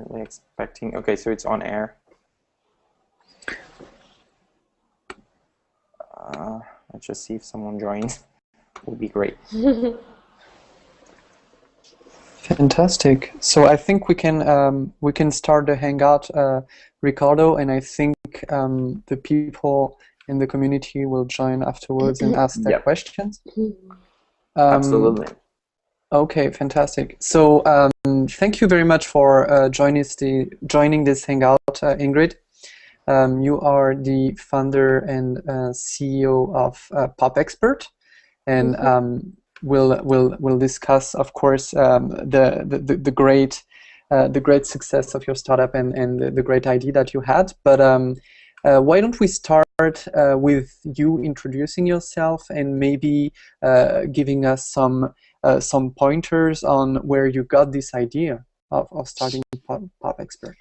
Really expecting. Okay, so it's on air. Let's just see if someone joins. Would be great. Fantastic. So I think we can start the Hangout, Ricardo, and I think the people in the community will join afterwards and ask their questions. Absolutely. Okay, fantastic. So thank you very much for joining this Hangout, Ingrid. You are the founder and CEO of Pop Expert, and we'll discuss, of course, the great success of your startup and the great idea that you had. But why don't we start with you introducing yourself and maybe giving us some pointers on where you got this idea of starting Pop Expert.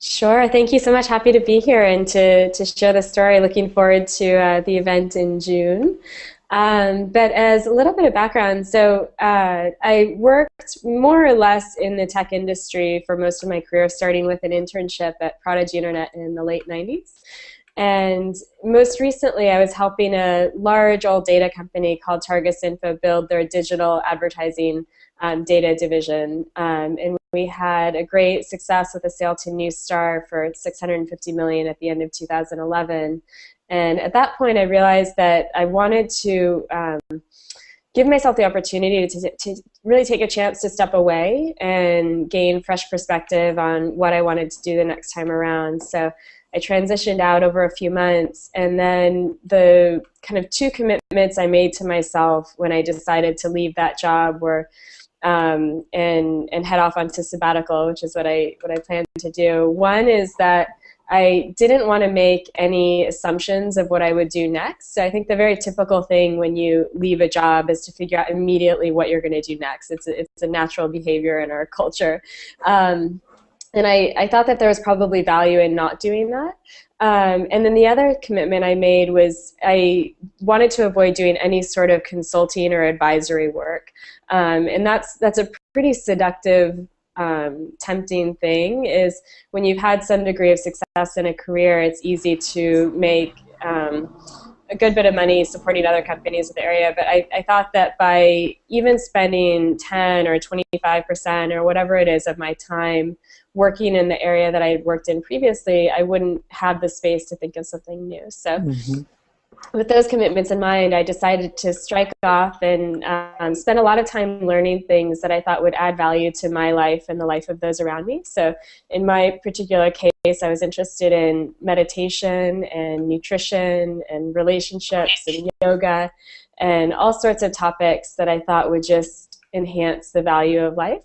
Sure. Thank you so much. Happy to be here and to share the story. Looking forward to the event in June. But as a little bit of background, so I worked more or less in the tech industry for most of my career, starting with an internship at Prodigy Internet in the late 90s. And most recently, I was helping a large old data company called Targus Info build their digital advertising data division. And we had a great success with a sale to Neustar for $650 million at the end of 2011. And at that point, I realized that I wanted to give myself the opportunity to really take a chance to step away and gain fresh perspective on what I wanted to do the next time around. So I transitioned out over a few months, and then the kind of two commitments I made to myself when I decided to leave that job were and head off onto sabbatical, which is what I plan to do. One is that I didn't want to make any assumptions of what I would do next. So I think the very typical thing when you leave a job is to figure out immediately what you're going to do next. It's a natural behavior in our culture. And I thought that there was probably value in not doing that. And then the other commitment I made was I wanted to avoid doing any sort of consulting or advisory work. And that's a pretty seductive, tempting thing, is when you've had some degree of success in a career, it's easy to make a good bit of money supporting other companies in the area. But I thought that by even spending 10 or 25% or whatever it is of my time working in the area that I had worked in previously, I wouldn't have the space to think of something new. So with those commitments in mind, I decided to strike off and spend a lot of time learning things that I thought would add value to my life and the life of those around me. So in my particular case, I was interested in meditation and nutrition and relationships and yoga and all sorts of topics that I thought would just enhance the value of life.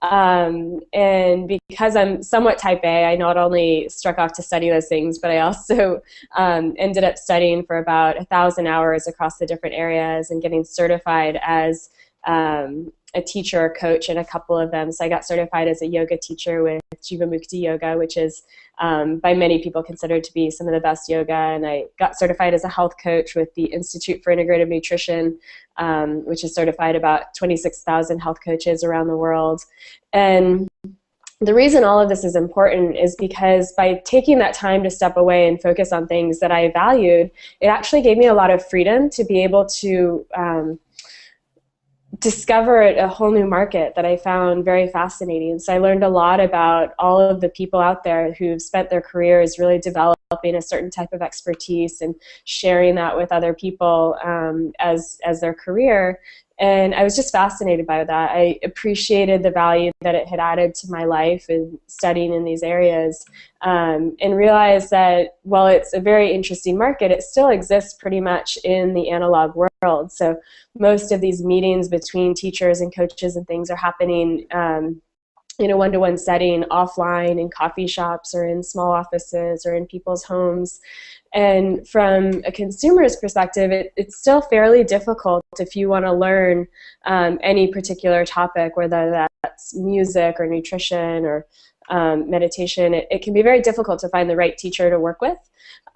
And because I'm somewhat type A, I not only struck off to study those things, but I also ended up studying for about 1,000 hours across the different areas and getting certified as a teacher or coach in a couple of them. So I got certified as a yoga teacher with Jivamukti Yoga, which is by many people considered to be some of the best yoga. And I got certified as a health coach with the Institute for Integrative Nutrition, which is certified about 26,000 health coaches around the world. And the reason all of this is important is because by taking that time to step away and focus on things that I valued, it actually gave me a lot of freedom to be able to discover a whole new market that I found very fascinating. So I learned a lot about all of the people out there who've spent their careers really developing a certain type of expertise and sharing that with other people as their career. And I was just fascinated by that. I appreciated the value that it had added to my life in studying in these areas, and realized that while it's a very interesting market, it still exists pretty much in the analog world. So most of these meetings between teachers and coaches and things are happening in a one-to-one setting, offline, in coffee shops or in small offices or in people's homes. And from a consumer's perspective, it's still fairly difficult if you want to learn any particular topic, whether that's music or nutrition or meditation. It can be very difficult to find the right teacher to work with.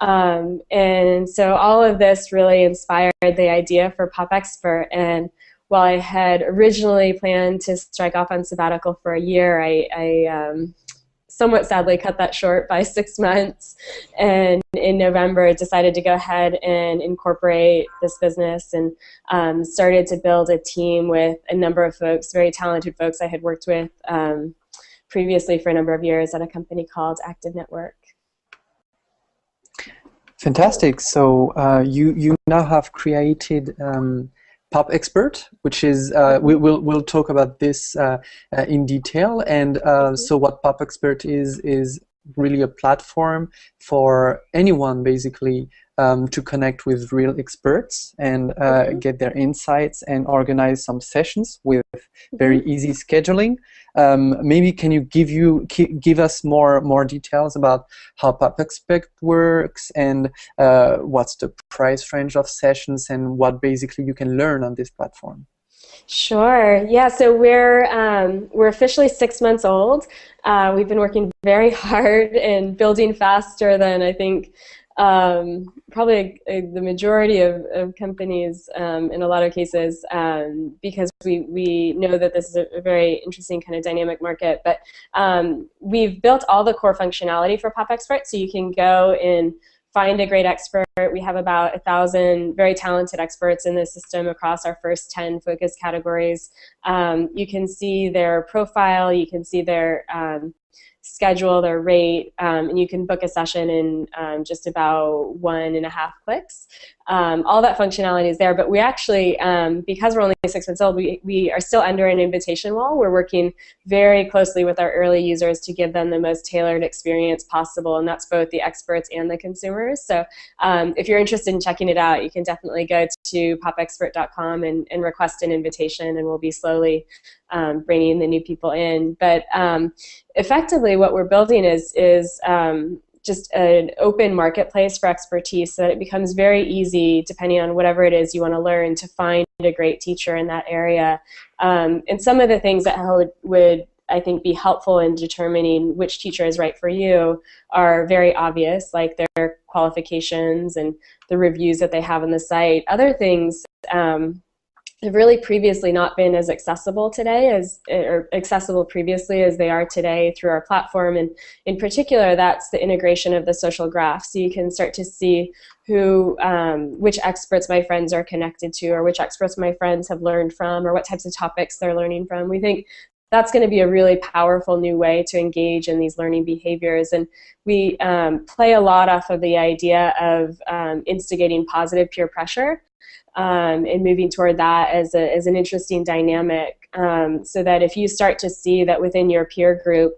And so all of this really inspired the idea for Pop Expert. And while I had originally planned to strike off on sabbatical for a year, I somewhat sadly cut that short by 6 months, and in November decided to go ahead and incorporate this business, and started to build a team with a number of folks, very talented folks I had worked with previously for a number of years at a company called Active Network. Fantastic. So you now have created Pop Expert, which is we'll talk about this in detail. And so what Pop Expert is really a platform for anyone basically to connect with real experts and get their insights and organize some sessions with very easy scheduling. Maybe can you give us more details about how Pop Expert works, and what's the price range of sessions, and what basically you can learn on this platform? Sure. Yeah. So we're officially 6 months old. We've been working very hard and building faster than I think probably the majority of companies in a lot of cases, because we know that this is a very interesting kind of dynamic market. But we've built all the core functionality for Pop Expert, so you can go and find a great expert. We have about 1,000 very talented experts in the system across our first 10 focus categories. You can see their profile, you can see their schedule, their rate, and you can book a session in just about 1.5 clicks. All that functionality is there, but we actually, because we're only 6 months old, we are still under an invitation wall. We're working very closely with our early users to give them the most tailored experience possible, and that's both the experts and the consumers. So if you're interested in checking it out, you can definitely go to popexpert.com and request an invitation, and we'll be slowly bringing the new people in. But effectively what we're building is just an open marketplace for expertise, so that it becomes very easy, depending on whatever it is you want to learn, to find a great teacher in that area. And some of the things that would I think be helpful in determining which teacher is right for you are very obvious, like their qualifications and the reviews that they have on the site. Other things have really previously not been as accessible today or accessible previously as they are today through our platform. And in particular, that's the integration of the social graph. So you can start to see which experts my friends are connected to, or which experts my friends have learned from, or what types of topics they're learning from. We think that's going to be a really powerful new way to engage in these learning behaviors. And we play a lot off of the idea of instigating positive peer pressure. And moving toward that as an interesting dynamic, so that if you start to see that within your peer group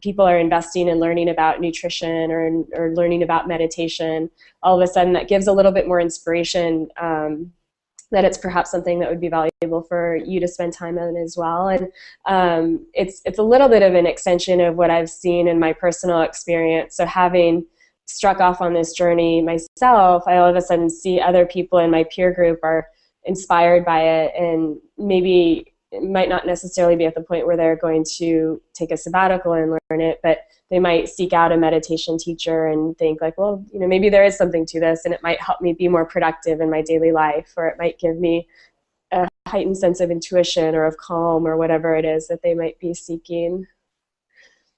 people are investing in learning about nutrition or learning about meditation, all of a sudden that gives a little bit more inspiration that it's perhaps something that would be valuable for you to spend time on as well. And it's a little bit of an extension of what I've seen in my personal experience. So having struck off on this journey myself, I all of a sudden see other people in my peer group are inspired by it, and maybe it might not necessarily be at the point where they're going to take a sabbatical and learn it, but they might seek out a meditation teacher and think like, well, maybe there is something to this, and it might help me be more productive in my daily life, or it might give me a heightened sense of intuition or of calm or whatever it is that they might be seeking.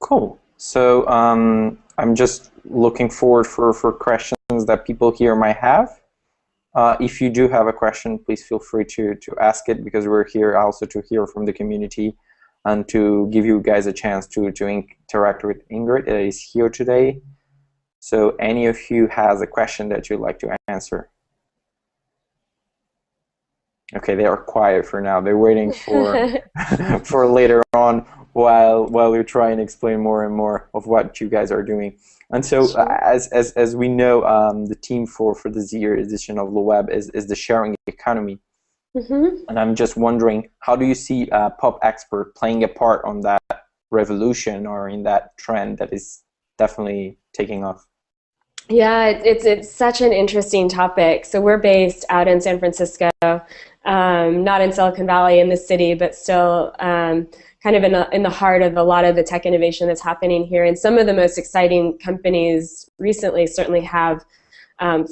Cool. So I'm just looking forward for questions that people here might have. If you do have a question, please feel free to ask it, because we're here also to hear from the community and to give you guys a chance to interact with Ingrid that is here today. So any of you has a question that you'd like to answer? Okay, they are quiet for now. They're waiting for for later on while we try and explain more and more of what you guys are doing. And so, as we know, the team for this year edition of LeWeb is the sharing economy. Mm-hmm. And I'm just wondering, how do you see Pop Expert playing a part on that revolution or in that trend that is definitely taking off? Yeah, it's such an interesting topic. So we're based out in San Francisco, not in Silicon Valley in the city, but still kind of in the heart of a lot of the tech innovation that's happening here. And some of the most exciting companies recently certainly have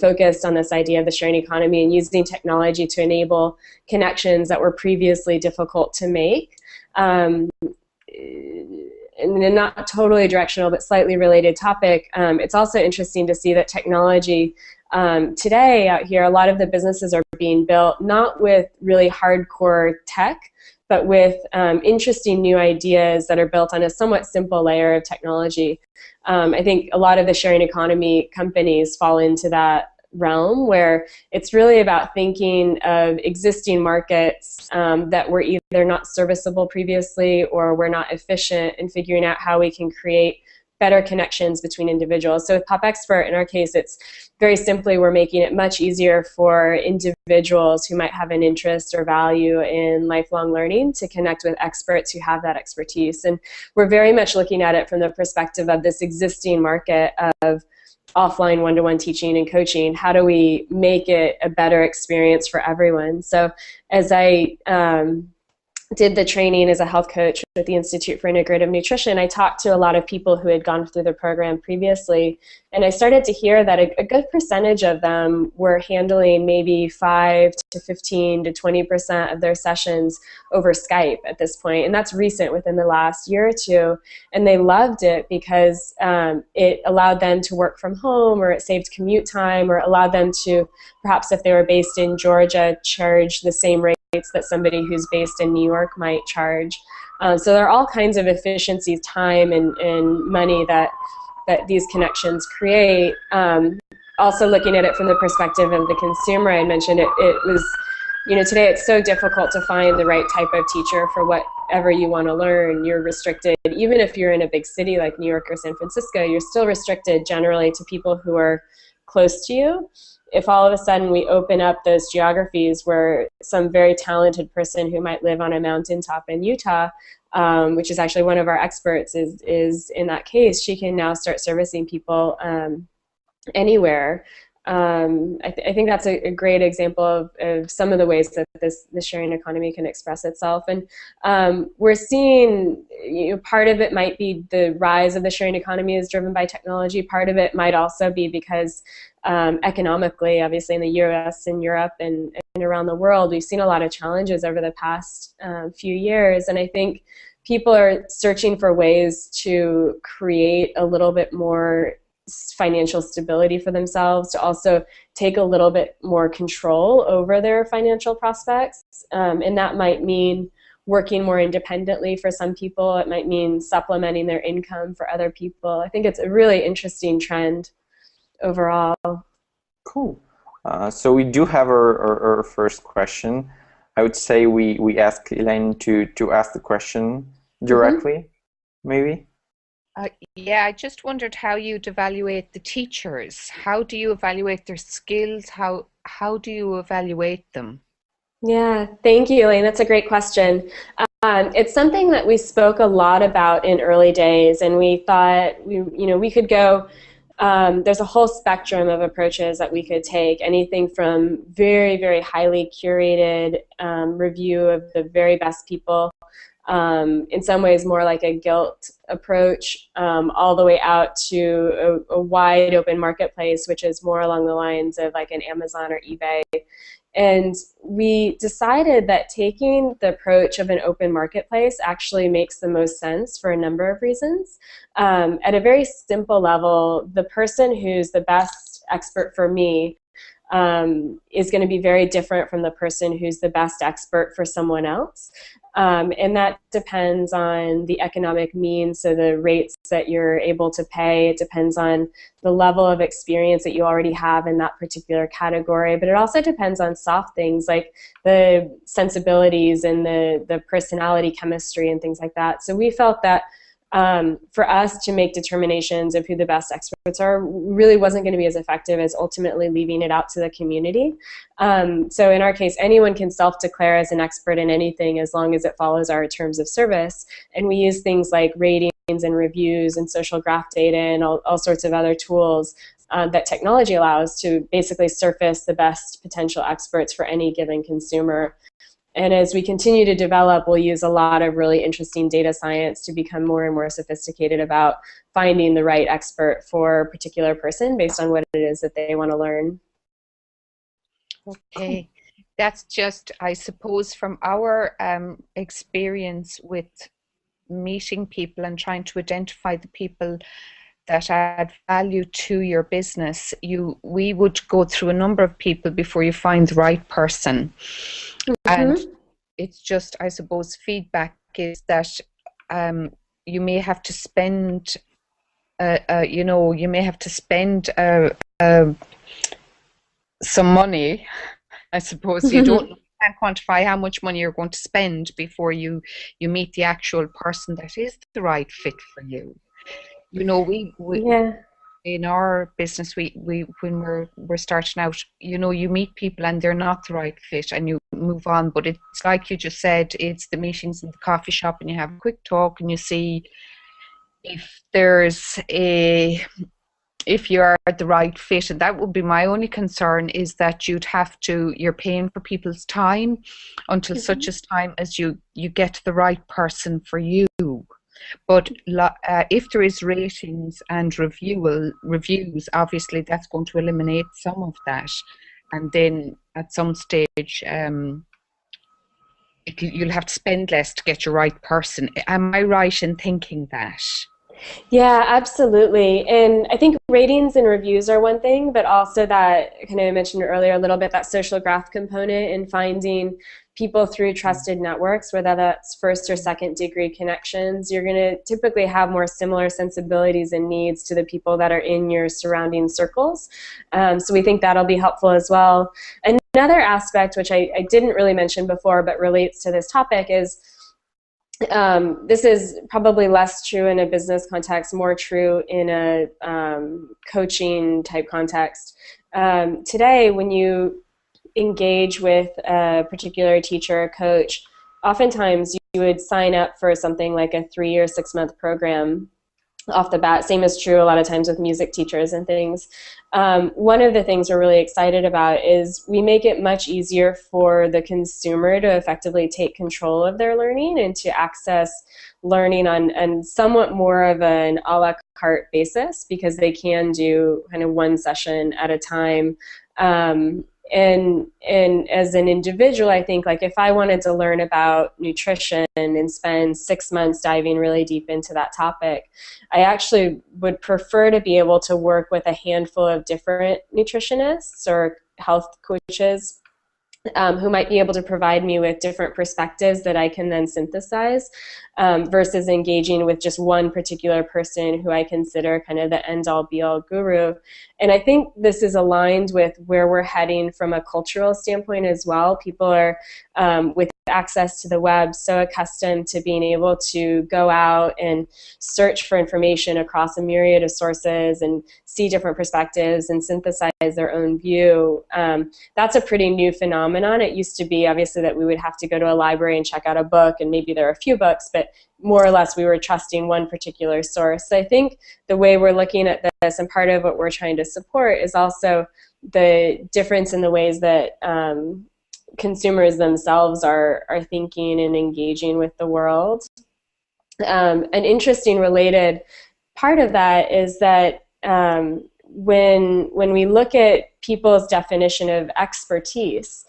focused on this idea of the sharing economy and using technology to enable connections that were previously difficult to make. in a not totally directional but slightly related topic, it's also interesting to see that technology today out here, a lot of the businesses are being built not with really hardcore tech, but with interesting new ideas that are built on a somewhat simple layer of technology. I think a lot of the sharing economy companies fall into that realm, where it's really about thinking of existing markets that were either not serviceable previously or were not efficient, and figuring out how we can create better connections between individuals. So with Pop Expert, in our case, it's very simply, we're making it much easier for individuals who might have an interest or value in lifelong learning to connect with experts who have that expertise. And we're very much looking at it from the perspective of this existing market of offline one-to-one teaching and coaching. How do we make it a better experience for everyone? So as I did the training as a health coach with the Institute for Integrative Nutrition, I talked to a lot of people who had gone through the program previously, and I started to hear that a good percentage of them were handling maybe 5 to 15 to 20% of their sessions over Skype at this point, and that's recent, within the last year or two, and they loved it because it allowed them to work from home, or it saved commute time, or allowed them to, perhaps if they were based in Georgia, charge the same rate that somebody who's based in New York might charge. So there are all kinds of efficiencies, time and money that these connections create. Also looking at it from the perspective of the consumer, I mentioned it was, today it's so difficult to find the right type of teacher for whatever you want to learn. You're restricted, even if you're in a big city like New York or San Francisco, you're still restricted generally to people who are close to you. If all of a sudden we open up those geographies where some very talented person who might live on a mountaintop in Utah, which is actually one of our experts is in that case, she can now start servicing people anywhere. I think that's a great example of some of the ways that the sharing economy can express itself. And we're seeing, part of it might be the rise of the sharing economy is driven by technology. Part of it might also be because economically, obviously in the US and Europe and around the world, we've seen a lot of challenges over the past few years. And I think people are searching for ways to create a little bit more financial stability for themselves, to also take a little bit more control over their financial prospects. And that might mean working more independently for some people. It might mean supplementing their income for other people. I think it's a really interesting trend overall. Cool. So we do have our first question. I would say we ask Elaine to ask the question directly, maybe. Yeah, I just wondered how you'd evaluate the teachers. How do you evaluate their skills? How do you evaluate them? Yeah, thank you, Elaine. That's a great question. It's something that we spoke a lot about in early days, and we thought we could go. There's a whole spectrum of approaches that we could take. Anything from very, very highly curated review of the very best people. In some ways more like a guilt approach, all the way out to a wide open marketplace, which is more along the lines of like an Amazon or eBay. And we decided that taking the approach of an open marketplace actually makes the most sense for a number of reasons. At a very simple level, the person who's the best expert for me is going to be very different from the person who's the best expert for someone else. And that depends on the economic means, so the rates that you're able to pay. It depends on the level of experience that you already have in that particular category. But it also depends on soft things like the sensibilities and the personality chemistry and things like that. So we felt that for us to make determinations of who the best experts are really wasn't going to be as effective as ultimately leaving it out to the community. So in our case, anyone can self-declare as an expert in anything as long as it follows our terms of service. And we use things like ratings and reviews and social graph data and all sorts of other tools that technology allows to basically surface the best potential experts for any given consumer. And as we continue to develop, we'll use a lot of really interesting data science to become more and more sophisticated about finding the right expert for a particular person based on what it is that they want to learn. Okay, that's just, I suppose, from our experience with meeting people and trying to identify the people that add value to your business, we would go through a number of people before you find the right person. And it's just, I suppose, feedback is that you may have to spend, you may have to spend some money. I suppose you can't quantify how much money you're going to spend before you meet the actual person that is the right fit for you. You know, we in our business, we when we're starting out, you know, you meet people and they're not the right fit and you move on. But it's like you just said, it's the meetings in the coffee shop and you have a quick talk and you see if you are the right fit. And that would be my only concern, is that you're paying for people's time until such a time as you get the right person for you. But if there is ratings and reviews, obviously that's going to eliminate some of that. And then at some stage, you'll have to spend less to get your right person. Am I right in thinking that? Yeah, absolutely. And I think ratings and reviews are one thing, but also that, kind of mentioned earlier a little bit, that social graph component and finding people through trusted networks, whether that's first or second degree connections. You're going to typically have more similar sensibilities and needs to the people that are in your surrounding circles. So we think that'll be helpful as well. Another aspect, which I didn't really mention before, but relates to this topic, is this is probably less true in a business context, more true in a coaching type context. Today, when you engage with a particular teacher or coach, oftentimes you would sign up for something like a 3 or 6 month program off the bat. Same is true a lot of times with music teachers and things. One of the things we're really excited about is we make it much easier for the consumer to effectively take control of their learning and to access learning on somewhat more of an a la carte basis, because they can do kind of one session at a time. And as an individual, I think, like, if I wanted to learn about nutrition and spend 6 months diving really deep into that topic, I actually would prefer to be able to work with a handful of different nutritionists or health coaches who might be able to provide me with different perspectives that I can then synthesize, versus engaging with just one particular person who I consider kind of the end-all be-all guru. And I think this is aligned with where we're heading from a cultural standpoint as well. People are, with access to the web, so accustomed to being able to go out and search for information across a myriad of sources and see different perspectives and synthesize their own view. That's a pretty new phenomenon. It used to be, obviously, that we would have to go to a library and check out a book, and maybe there are a few books, but more or less we were trusting one particular source. So I think the way we're looking at this, and part of what we're trying to support, is also the difference in the ways that consumers themselves are thinking and engaging with the world. An interesting related part of that is that when we look at people's definition of expertise,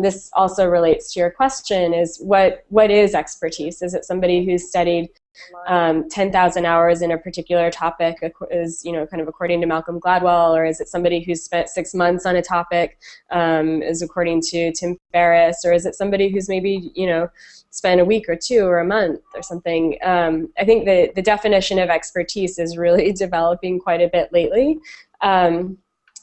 this also relates to your question, is what is expertise? Is it somebody who's studied 10,000 hours in a particular topic, is, you know, kind of according to Malcolm Gladwell, or is it somebody who's spent 6 months on a topic, is according to Tim Ferriss, or is it somebody who's maybe, you know, spent a week or 2 or a month or something? I think the definition of expertise is really developing quite a bit lately.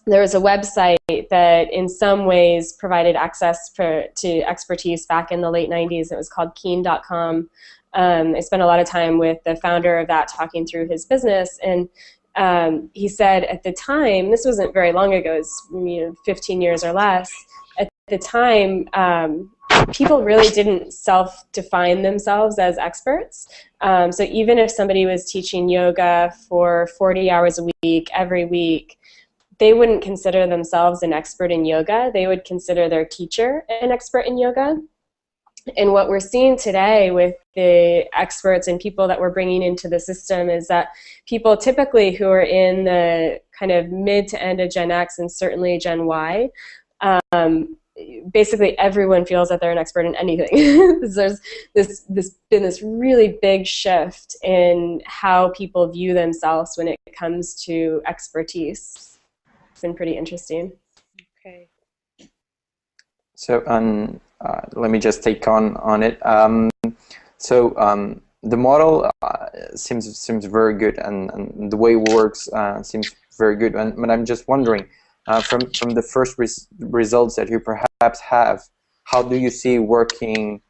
There was a website that in some ways provided access to expertise back in the late 90s. It was called Keen.com. I spent a lot of time with the founder of that, talking through his business, and he said at the time, this wasn't very long ago, it was 15 years or less, at the time people really didn't self-define themselves as experts. So even if somebody was teaching yoga for 40 hours a week, every week, they wouldn't consider themselves an expert in yoga. They would consider their teacher an expert in yoga. And what we're seeing today with the experts and people that we're bringing into the system is that people typically who are in the kind of mid to end of Gen X and certainly Gen Y basically everyone feels that they're an expert in anything. There's been this really big shift in how people view themselves when it comes to expertise. It's been pretty interesting. Okay. So let me just take on it. The model seems very good, and the way it works seems very good. But I'm just wondering, from the first results that you perhaps have, how do you see working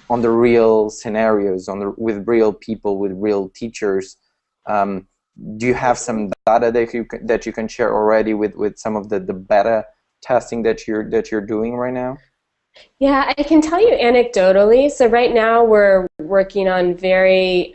on the real scenarios, with real people, with real teachers? Do you have some data that you can share already with some of the beta testing that you're doing right now? Yeah, I can tell you anecdotally. So right now we're working on very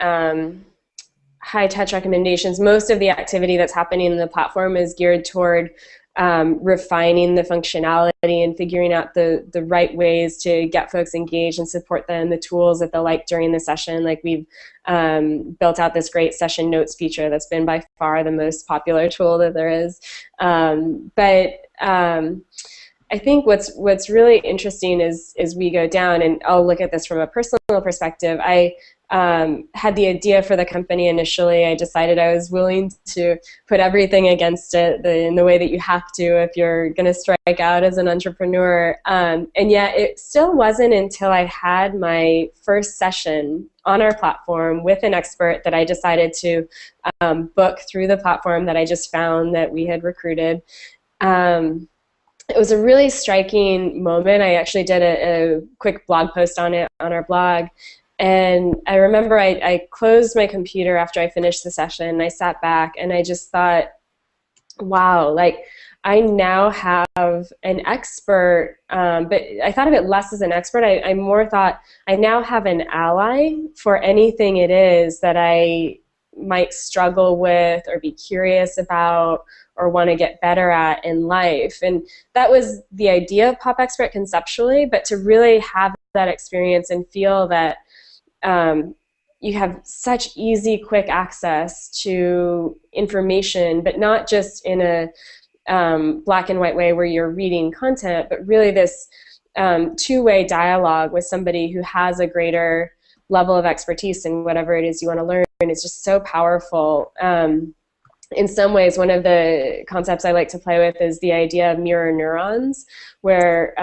high-touch recommendations. Most of the activity that's happening in the platform is geared toward refining the functionality and figuring out the right ways to get folks engaged and support them, the tools that they'll like during the session. Like we've built out this great session notes feature that's been by far the most popular tool that there is. I think what's really interesting is we go down, and I'll look at this from a personal perspective. I had the idea for the company initially. I decided I was willing to put everything against it in the way that you have to if you're going to strike out as an entrepreneur. And yet it still wasn't until I had my first session on our platform with an expert that I decided to book through the platform that I just found that we had recruited. It was a really striking moment. I actually did a quick blog post on it on our blog. And I remember I closed my computer after I finished the session, and I sat back and I just thought, wow, like I now have an expert, but I thought of it less as an expert. I more thought I now have an ally for anything it is that I might struggle with or be curious about or want to get better at in life. And that was the idea of Pop Expert conceptually, but to really have that experience and feel that you have such easy, quick access to information, but not just in a black and white way where you're reading content, but really this two-way dialogue with somebody who has a greater level of expertise in whatever it is you want to learn. And it's just so powerful. In some ways, one of the concepts I like to play with is the idea of mirror neurons, where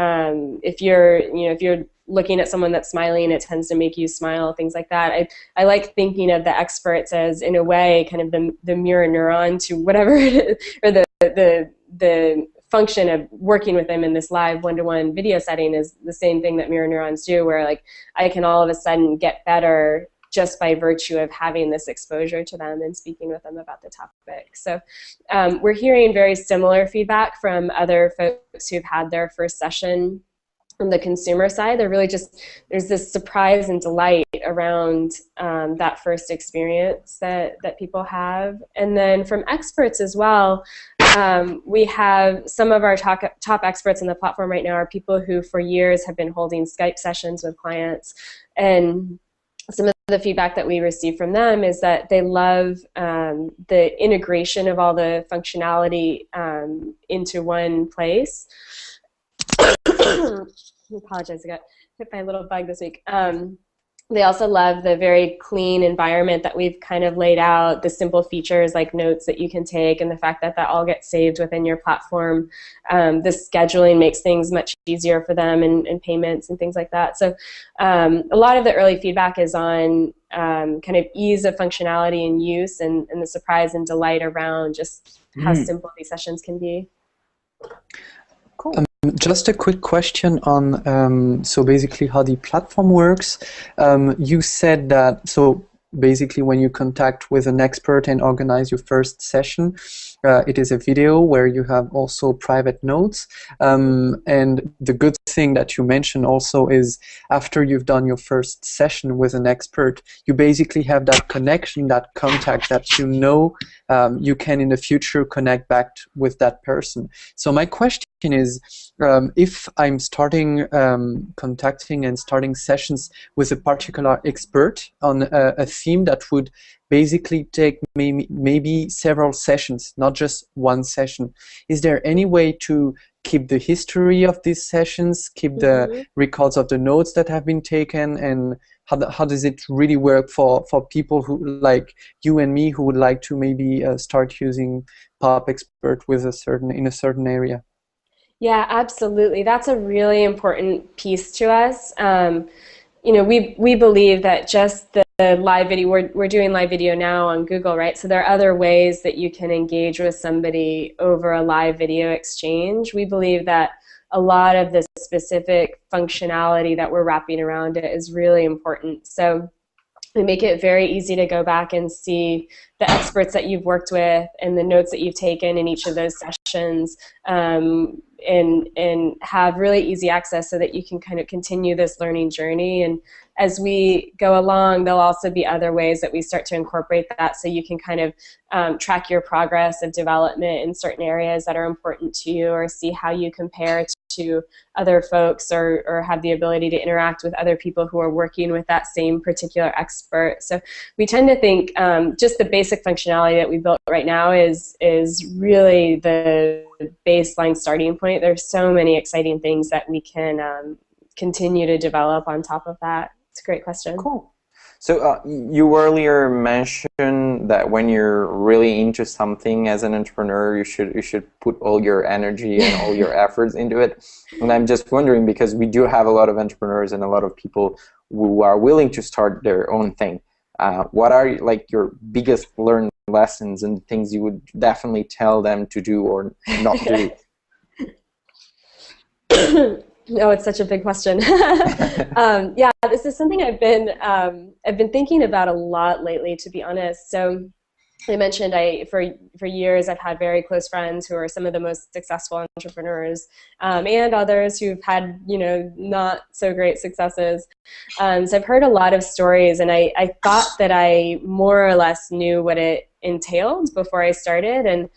if you're looking at someone that's smiling, it tends to make you smile, things like that. I like thinking of the experts as, in a way, kind of the mirror neuron to whatever it is, or the function of working with them in this live one-to-one video setting is the same thing that mirror neurons do, where like I can all of a sudden get better just by virtue of having this exposure to them and speaking with them about the topic. So we're hearing very similar feedback from other folks who've had their first session on the consumer side. They're really just, there's this surprise and delight around that first experience that people have. And then from experts as well, we have some of our top experts in the platform right now are people who for years have been holding Skype sessions with clients. And some of the feedback that we receive from them is that they love the integration of all the functionality into one place. I apologize, I got hit by a little bug this week. They also love the very clean environment that we've kind of laid out, the simple features like notes that you can take, and the fact that that all gets saved within your platform. The scheduling makes things much easier for them, and payments and things like that. So a lot of the early feedback is on kind of ease of functionality and use, and the surprise and delight around just how simple these sessions can be. Cool. Just a quick question on so basically how the platform works. You said that, so basically when you contact with an expert and organize your first session, it is a video where you have also private notes. And the good thing that you mentioned also is after you've done your first session with an expert, you basically have that connection, that contact that you know you can in the future connect back with that person. So my question is, if I'm starting contacting and starting sessions with a particular expert on a theme that would basically take maybe several sessions, not just one session, is there any way to keep the history of these sessions, keep the records of the notes that have been taken, and how does it really work for people who, like you and me, who would like to maybe start using Pop Expert with in a certain area? Yeah, absolutely. That's a really important piece to us. You know, we believe that just the live video, we're doing live video now on Google, right? So there are other ways that you can engage with somebody over a live video exchange. We believe that a lot of the specific functionality that we're wrapping around it is really important. So we make it very easy to go back and see the experts that you've worked with and the notes that you've taken in each of those sessions, and have really easy access so that you can kind of continue this learning journey. And as we go along, there'll also be other ways that we start to incorporate that, so you can kind of track your progress of development in certain areas that are important to you, or see how you compare to other folks, or have the ability to interact with other people who are working with that same particular expert. So we tend to think just the basic functionality that we built right now is really the baseline starting point. There's so many exciting things that we can continue to develop on top of that. It's a great question. Cool. So you earlier mentioned that when you're really into something as an entrepreneur, you should put all your energy and all your efforts into it. And I'm just wondering, because we do have a lot of entrepreneurs and a lot of people who are willing to start their own thing. What are like your biggest learned lessons and things you would definitely tell them to do or not do? Oh, it's such a big question. Yeah, this is something I've been thinking about a lot lately, to be honest. So I mentioned for years I've had very close friends who are some of the most successful entrepreneurs, and others who've had, you know, not so great successes. So I've heard a lot of stories, and I thought that I more or less knew what it entailed before I started. And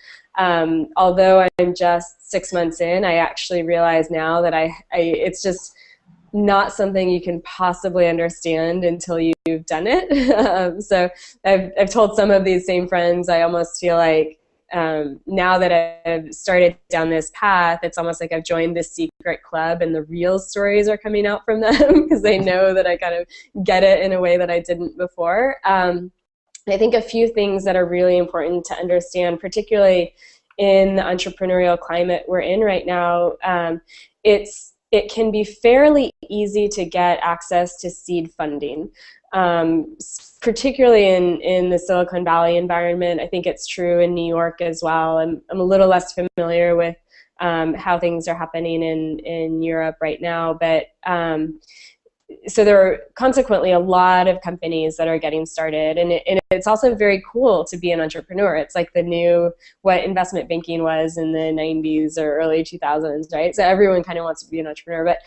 although I'm just 6 months in, I actually realize now that it's just not something you can possibly understand until you've done it. So I've told some of these same friends, I almost feel like now that I've started down this path, it's almost like I've joined this secret club, and the real stories are coming out from them because they know that I kind of get it in a way that I didn't before. I think a few things that are really important to understand, particularly in the entrepreneurial climate we're in right now, it can be fairly easy to get access to seed funding, particularly in the Silicon Valley environment. I think it's true in New York as well. I'm a little less familiar with how things are happening in Europe right now, but so there are consequently a lot of companies that are getting started, and it's also very cool to be an entrepreneur. It's like the new, what investment banking was in the 90s or early 2000s, right? So everyone kind of wants to be an entrepreneur, but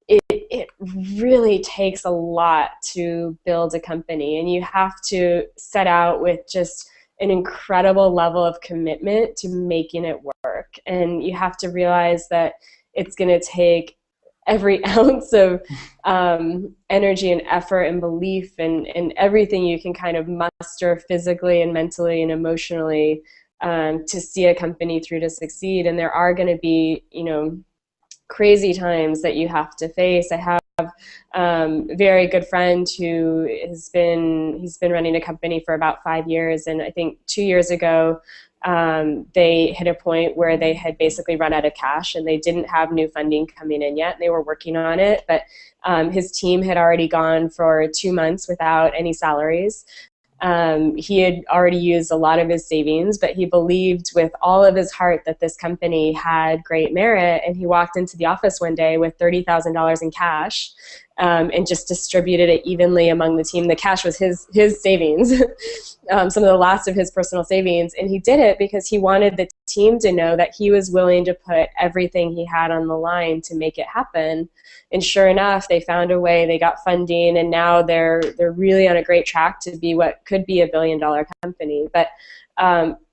it really takes a lot to build a company, and you have to set out with just an incredible level of commitment to making it work. And you have to realize that it's going to take every ounce of energy and effort and belief and everything you can kind of muster physically and mentally and emotionally to see a company through to succeed. And there are going to be, you know, crazy times that you have to face. I have a very good friend who he's been running a company for about 5 years, and I think 2 years ago they hit a point where they had basically run out of cash and they didn't have new funding coming in yet. They were working on it, but his team had already gone for 2 months without any salaries. He had already used a lot of his savings, but he believed with all of his heart that this company had great merit, and he walked into the office one day with $30,000 in cash and just distributed it evenly among the team. The cash was his savings, some of the last of his personal savings, and he did it because he wanted the team to know that he was willing to put everything he had on the line to make it happen. And sure enough, they found a way, they got funding, and now they're really on a great track to be what could be $1 billion company. But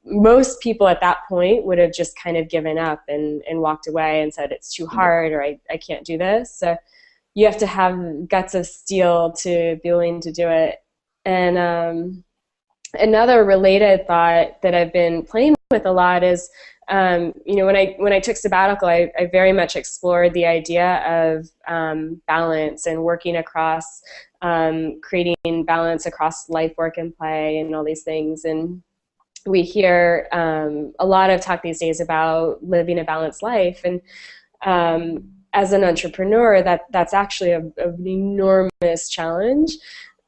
most people at that point would have just kind of given up and walked away and said, it's too hard, or I can't do this. So you have to have guts of steel to be willing to do it. And another related thought that I've been playing with a lot is you know, when I took sabbatical, I very much explored the idea of balance and working across, creating balance across life, work, and play, and all these things. And we hear a lot of talk these days about living a balanced life. And as an entrepreneur, that's actually an enormous challenge.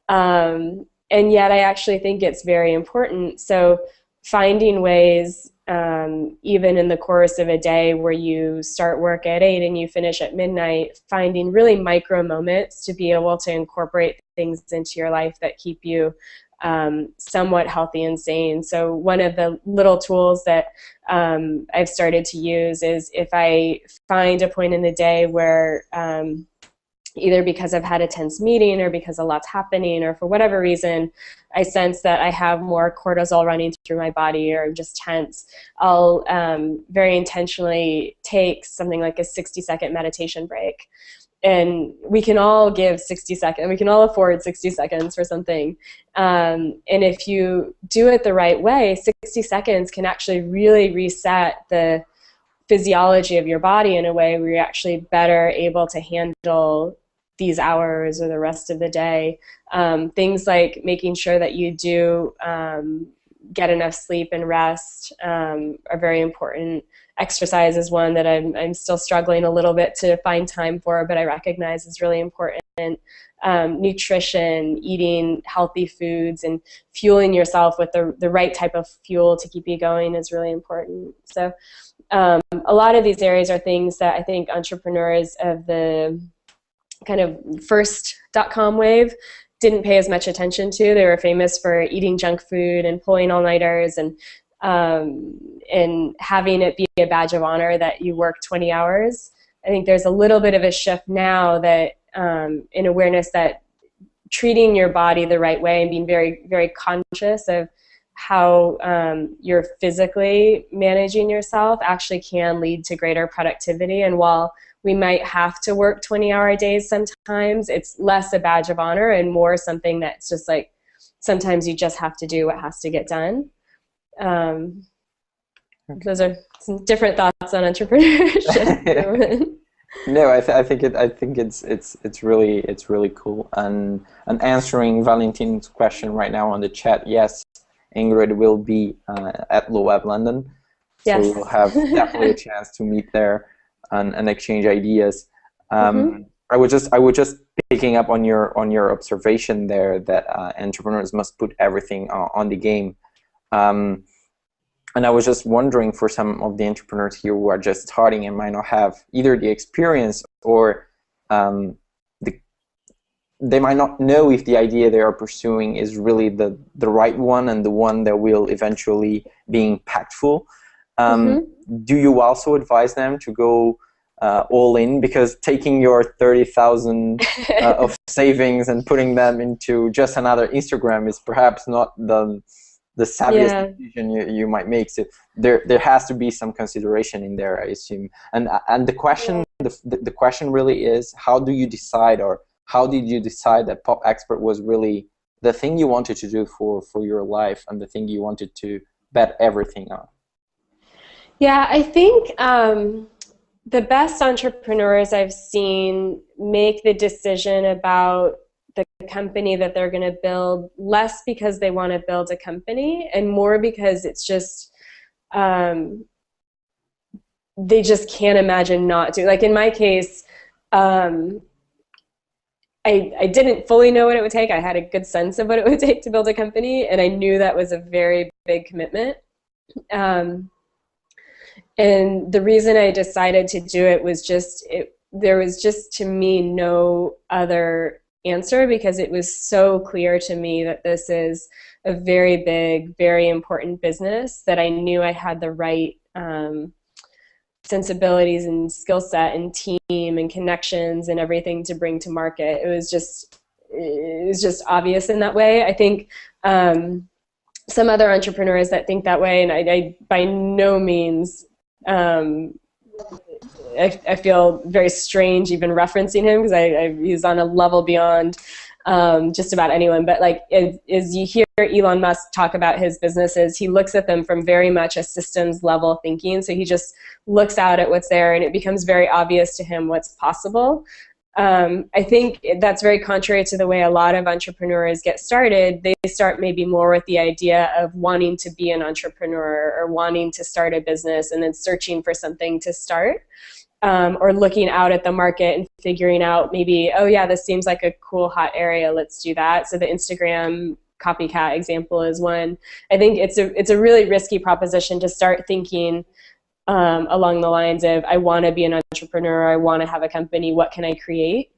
And yet I actually think it's very important. So finding ways, even in the course of a day where you start work at 8 and you finish at midnight, finding really micro moments to be able to incorporate things into your life that keep you somewhat healthy and sane. So one of the little tools that I've started to use is if I find a point in the day where either because I've had a tense meeting or because a lot's happening or for whatever reason, I sense that I have more cortisol running through my body or I'm just tense, I'll very intentionally take something like a 60-second meditation break. And we can all give 60 seconds, we can all afford 60 seconds for something. And if you do it the right way, 60 seconds can actually really reset the physiology of your body in a way where you're actually better able to handle these hours or the rest of the day. Things like making sure that you do get enough sleep and rest are very important. Exercise is one that I'm still struggling a little bit to find time for, but I recognize is really important. Nutrition, eating healthy foods, and fueling yourself with the right type of fuel to keep you going is really important. So a lot of these areas are things that I think entrepreneurs of the kind of first .com wave didn't pay as much attention to. They were famous for eating junk food and pulling all-nighters and having it be a badge of honor that you work 20 hours. I think there's a little bit of a shift now that in awareness that treating your body the right way and being very, very conscious of how you're physically managing yourself actually can lead to greater productivity. And while we might have to work 20-hour days sometimes, it's less a badge of honor and more something that's just like sometimes you just have to do what has to get done. Those are some different thoughts on entrepreneurship. No, I think it's really cool. And answering Valentine's question right now on the chat, yes, Ingrid will be at LeWeb London, so yes. we'll have definitely a chance to meet there and exchange ideas. I was just picking up on your observation there that entrepreneurs must put everything on the game. And I was just wondering, for some of the entrepreneurs here who are just starting and might not have either the experience or they might not know if the idea they are pursuing is really the right one and the one that will eventually be impactful. Do you also advise them to go all in? Because taking your 30,000 of savings and putting them into just another Instagram is perhaps not the savviest decision you might make. So there has to be some consideration in there, I assume. And the question the question really is, how do you decide, or how did you decide that Pop Expert was really the thing you wanted to do for your life and the thing you wanted to bet everything on? Yeah, I think the best entrepreneurs I've seen make the decision about the company that they're going to build less because they want to build a company and more because it's just they just can't imagine not to. Like in my case, I didn't fully know what it would take. I had a good sense of what it would take to build a company, and I knew that was a very big commitment. And the reason I decided to do it was just, there was just to me no other answer, because it was so clear to me that this is a very big, very important business, that I knew I had the right sensibilities and skill set and team and connections and everything to bring to market. It was just obvious in that way. I think some other entrepreneurs that think that way, and I by no means, I feel very strange even referencing him, because he's on a level beyond just about anyone. But like, as you hear Elon Musk talk about his businesses, he looks at them from very much a systems level thinking. So he just looks out at what's there, and it becomes very obvious to him what's possible. I think that's very contrary to the way a lot of entrepreneurs get started. They start maybe more with the idea of wanting to be an entrepreneur or wanting to start a business, and then searching for something to start, or looking out at the market and figuring out maybe, oh yeah, this seems like a cool hot area, let's do that. So the Instagram copycat example is one. I think it's a really risky proposition to start thinking along the lines of, I want to be an entrepreneur, I want to have a company, what can I create?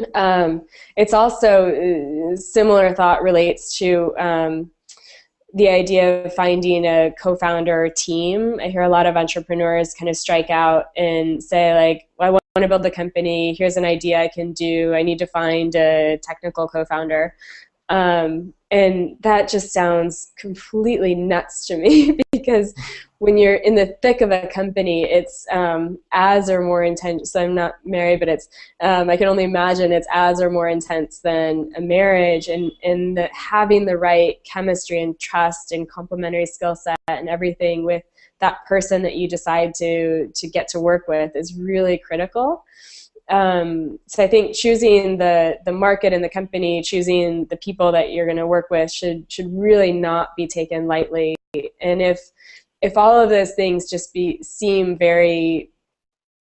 It's also, similar thought relates to the idea of finding a co-founder team. I hear a lot of entrepreneurs kind of strike out and say like, well, I want to build the company, here's an idea I can do, I need to find a technical co-founder. And that just sounds completely nuts to me because when you're in the thick of a company, it's as or more intense. So I'm not married, but it's I can only imagine it's as or more intense than a marriage, and having the right chemistry and trust and complementary skill set and everything with that person that you decide to get to work with is really critical. So I think choosing the market and the company, choosing the people that you're going to work with should really not be taken lightly. And if all of those things just seem very,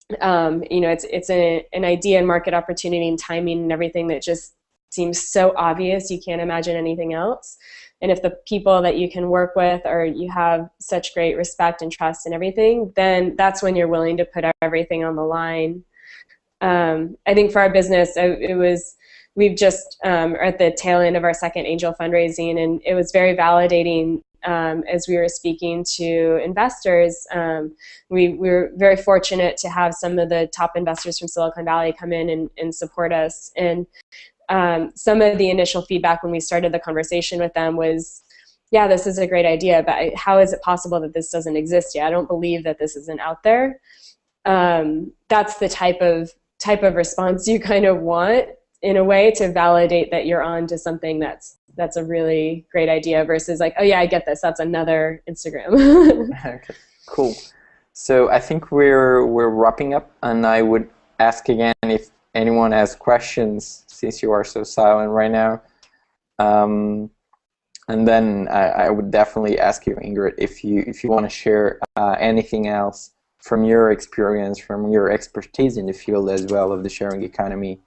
it's an idea and market opportunity and timing and everything that just seems so obvious you can't imagine anything else. And if the people that you can work with or you have such great respect and trust and everything, then that's when you're willing to put everything on the line. I think for our business, we've just are at the tail end of our second angel fundraising, and it was very validating as we were speaking to investors. We were very fortunate to have some of the top investors from Silicon Valley come in and support us. And some of the initial feedback when we started the conversation with them was, yeah, this is a great idea, but how is it possible that this doesn't exist yet? I don't believe that this isn't out there. That's the type of response you kind of want in a way to validate that you're on to something that's a really great idea versus like, oh yeah, I get this, that's another Instagram. Okay, cool. So I think we're wrapping up, and I would ask again if anyone has questions since you are so silent right now. And then I would definitely ask you, Ingrid, if you want to share anything else from your experience, from your expertise in the field as well of the sharing economy,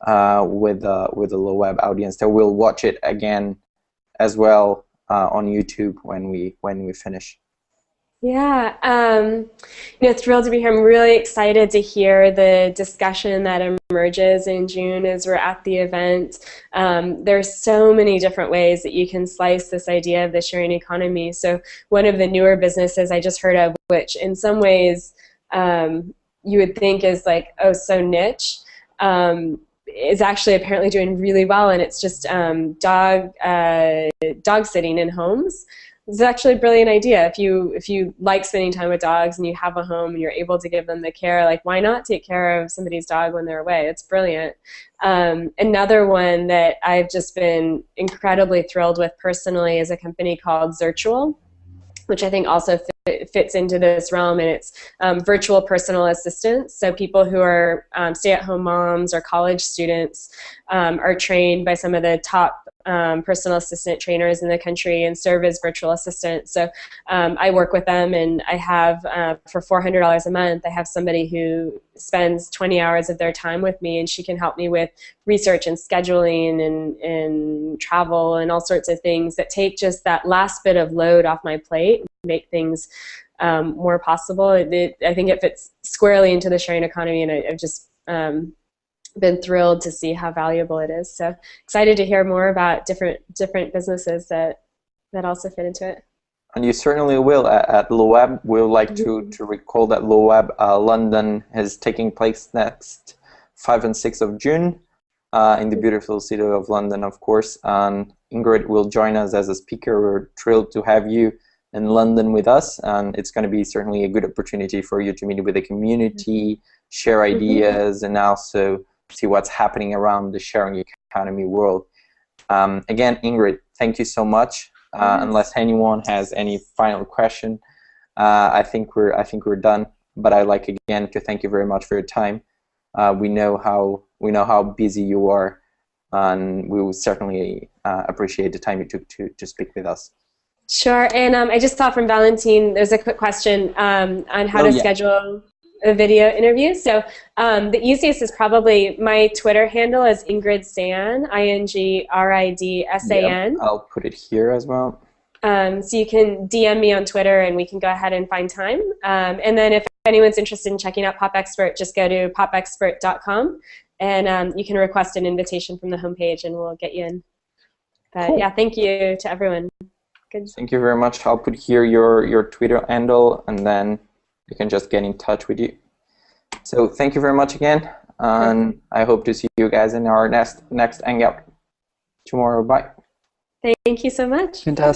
with the LeWeb audience that will watch it again as well on YouTube when we finish. Yeah, thrilled to be here. I'm really excited to hear the discussion that emerges in June as we're at the event. There's so many different ways that you can slice this idea of the sharing economy. So one of the newer businesses I just heard of, which in some ways you would think is like, oh, so niche, is actually apparently doing really well, and it's just dog sitting in homes. It's actually a brilliant idea. If you like spending time with dogs and you have a home and you're able to give them the care, like why not take care of somebody's dog when they're away? It's brilliant. Another one that I've just been incredibly thrilled with personally is a company called Zirtual, which I think also fits into this realm, and it's virtual personal assistants. So people who are stay-at-home moms or college students are trained by some of the top personal assistant trainers in the country and serve as virtual assistants. So I work with them, and I have, for $400 a month, I have somebody who spends 20 hours of their time with me, and she can help me with research and scheduling and travel and all sorts of things that take just that last bit of load off my plate and make things more possible. I think it fits squarely into the sharing economy, and I've just been thrilled to see how valuable it is. So excited to hear more about different businesses that also fit into it. And you certainly will. At LeWeb, we would like to recall that LeWeb London is taking place next 5 and 6 of June in the beautiful city of London, of course. And Ingrid will join us as a speaker. We're thrilled to have you in London with us, and it's going to be certainly a good opportunity for you to meet with the community, share ideas, and also see what's happening around the sharing economy world. Again, Ingrid, thank you so much. Unless anyone has any final question, I think we're done. But I'd like again to thank you very much for your time. We know how busy you are, and we will certainly appreciate the time you took to speak with us. Sure, and I just saw from Valentine, there's a quick question on how to schedule a video interview. So the easiest is probably my Twitter handle is Ingrid San, INGRIDSAN. Yep, I'll put it here as well. So you can DM me on Twitter and we can go ahead and find time. And then if anyone's interested in checking out PopExpert, just go to popexpert.com and you can request an invitation from the homepage and we'll get you in. But cool. Yeah, thank you to everyone. Good. Thank you very much. I'll put here your Twitter handle and then we can just get in touch with you. So thank you very much again, and I hope to see you guys in our next Hangout tomorrow. Bye. Thank you so much. Fantastic.